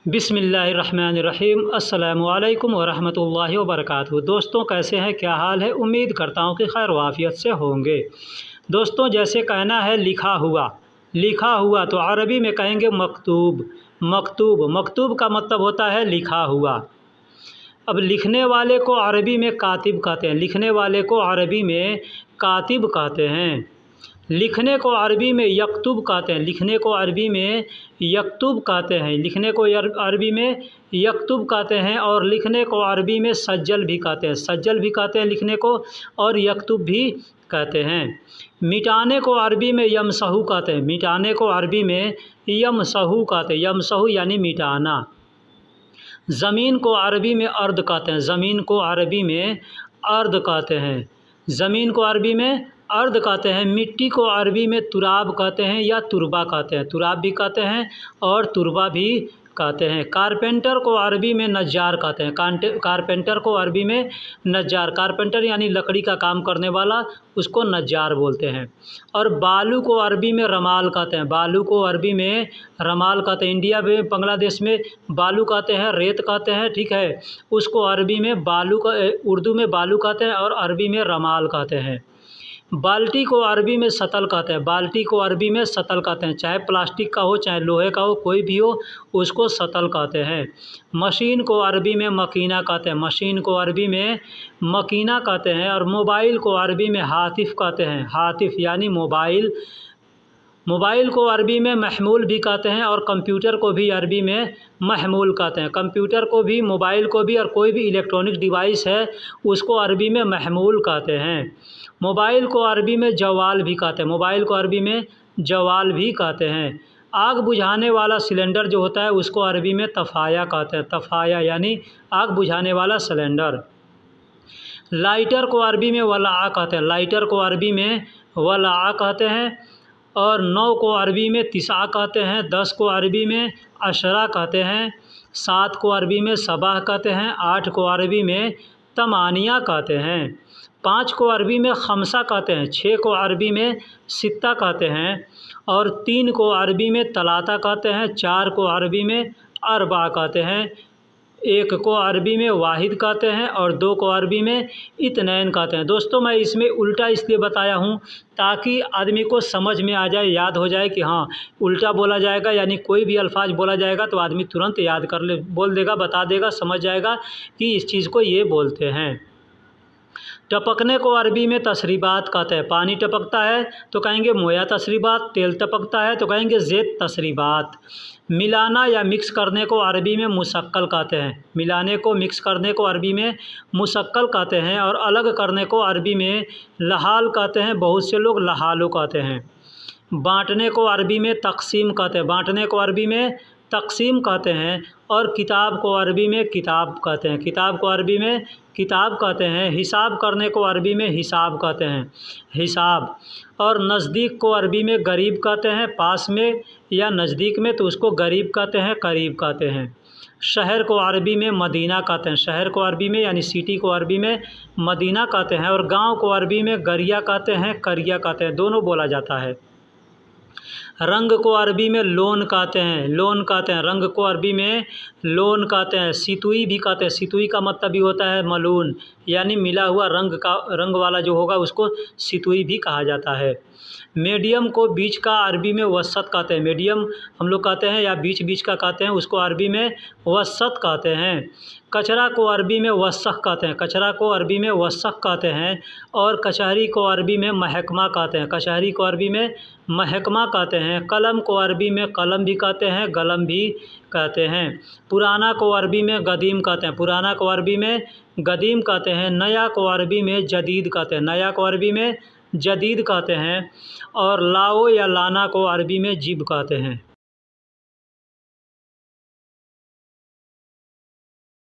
बिस्मिल्लाहिर्रहमानिर्रहीम। अस्सलामुअलैकुम वरहमतुल्लाहि वबरकातुहू। दोस्तों, कैसे हैं, क्या हाल है? उम्मीद करता हूँ कि खैर वाफ़ियत से होंगे। दोस्तों, जैसे कहना है लिखा हुआ, लिखा हुआ तो अरबी में कहेंगे मकतूब। मकतूब मकतूब का मतलब होता है लिखा हुआ। अब लिखने वाले को अरबी में कातिब कहते हैं। लिखने वाले को अरबी में कातिब कहते हैं। लिखने को अरबी में यक्तुब कहते हैं। लिखने को अरबी में यक्तुब कहते हैं। लिखने को अरबी में यक्तुब कहते हैं। और लिखने को अरबी में सज्जल भी कहते हैं। सज्जल भी कहते हैं लिखने को, और यक्तुब भी कहते हैं। मिटाने को अरबी में यमसहू कहते हैं। मिटाने को अरबी में यमसहू कहते हैं। यमसहू यानी मिटाना। ज़मीन को अरबी में अर्द कहते हैं। ज़मीन को अरबी में अर्द कहते हैं। ज़मीन को अरबी में अर्द कहते हैं। मिट्टी को अरबी में तुराब कहते हैं या तुरबा कहते हैं। तुराब भी कहते हैं और तुरबा भी कहते हैं। कारपेंटर को अरबी में नज्जार कहते हैं। कारपेंटर को अरबी में नज्जार, कारपेंटर यानी लकड़ी का काम करने वाला, उसको नज्जार बोलते हैं। और बालू को अरबी में रमाल कहते हैं। बालू को अरबी में रमाल कहते हैं। इंडिया में, बांग्लादेश में बालू कहते हैं, रेत कहते हैं, ठीक है। उसको अरबी में बालू का, उर्दू में बालू कहते हैं और अरबी में रमाल कहते हैं। बाल्टी को अरबी में सतल कहते हैं। बाल्टी को अरबी में सतल कहते हैं। चाहे प्लास्टिक का हो, चाहे लोहे का हो, कोई भी हो, उसको सतल कहते हैं। मशीन को अरबी में मकीना कहते हैं। मशीन को अरबी में मकीना कहते हैं। और मोबाइल को अरबी में हातिफ कहते हैं। हातिफ यानी मोबाइल। मोबाइल को अरबी में महमूल भी कहते हैं। और कंप्यूटर को भी अरबी में महमूल कहते हैं। कंप्यूटर को भी, मोबाइल को भी, और कोई भी इलेक्ट्रॉनिक डिवाइस है उसको अरबी में महमूल कहते हैं। मोबाइल को अरबी में जवाल भी कहते हैं। मोबाइल को अरबी में जवाल भी कहते हैं। आग बुझाने वाला सिलेंडर जो होता है उसको अरबी में तफ़ाया कहते हैं। तफ़ाया यानी आग बुझाने वाला सिलेंडर। लाइटर को अरबी में वलाआ कहते हैं। लाइटर को अरबी में वलाआ कहते हैं। और 9 को अरबी में तिसा कहते हैं। 10 को अरबी में अशरा कहते हैं। 7 को अरबी में सबाह कहते हैं। 8 को अरबी में तमानिया कहते हैं। 5 को अरबी में खमसा कहते हैं। 6 को अरबी में सित्ता कहते हैं। और 3 को अरबी में तलाता कहते हैं। 4 को अरबी में अरबा कहते हैं। 1 को अरबी में वाहिद कहते हैं। और 2 को अरबी में इत्नैन कहते हैं। दोस्तों, मैं इसमें उल्टा इसलिए बताया हूँ ताकि आदमी को समझ में आ जाए, याद हो जाए कि हाँ उल्टा बोला जाएगा, यानी कोई भी अल्फाज बोला जाएगा तो आदमी तुरंत याद कर ले, बोल देगा, बता देगा, समझ जाएगा कि इस चीज़ को ये बोलते हैं। टपकने को अरबी में तसरीबात कहते हैं। पानी टपकता है तो कहेंगे मोया तसरीबात। तेल टपकता है तो कहेंगे ज़ेत तसरीबात। मिलाना या मिक्स करने को अरबी में मुशक्कल कहते हैं। मिलाने को, मिक्स करने को अरबी में मुशक्कल कहते हैं। और अलग करने को अरबी में लहाल कहते हैं। बहुत से लोग लहालो कहते हैं। बाँटने को अरबी में तक़सीम कहते हैं। बाँटने को अरबी में तक़सीम कहते हैं। और किताब को अरबी में किताब कहते हैं। किताब को अरबी में किताब कहते हैं। हिसाब करने को अरबी में हिसाब कहते हैं। हिसाब। और नज़दीक को अरबी में गरीब कहते हैं। पास में या नज़दीक में तो उसको गरीब कहते हैं, करीब कहते हैं। शहर को अरबी में मदीना कहते हैं। शहर को अरबी में यानी सिटी को अरबी में मदीना कहते हैं। और गाँव को अरबी में गरिया कहते हैं, करिया कहते हैं, दोनों बोला जाता है। रंग को अरबी में लोन कहते हैं। लोन कहते हैं। रंग को अरबी में लोन कहते हैं। सितुई भी कहते हैं। सितुई का मतलब भी होता है मलून, यानी मिला हुआ रंग का, रंग वाला जो होगा उसको सितुई भी कहा जाता है। मीडियम को बीच का अरबी में वसत कहते हैं। मीडियम हम लोग कहते हैं या बीच बीच का कहते हैं, उसको अरबी में वसत कहते हैं। कचरा को अरबी में वसख कहते हैं। कचरा को अरबी में वसख कहते हैं। और कचहरी को अरबी में महकमा कहते हैं। कचहरी को अरबी में महकमा कहते हैं। कलम को अरबी में कलम भी कहते हैं, गलम भी कहते हैं। पुराना को अरबी में गदीम कहते हैं। पुराना को अरबी में गदीम कहते हैं। नया को अरबी में जदीद कहते हैं। नया को अरबी में जदीद कहते हैं। और लाओ या लाना को अरबी में जिब कहते हैं।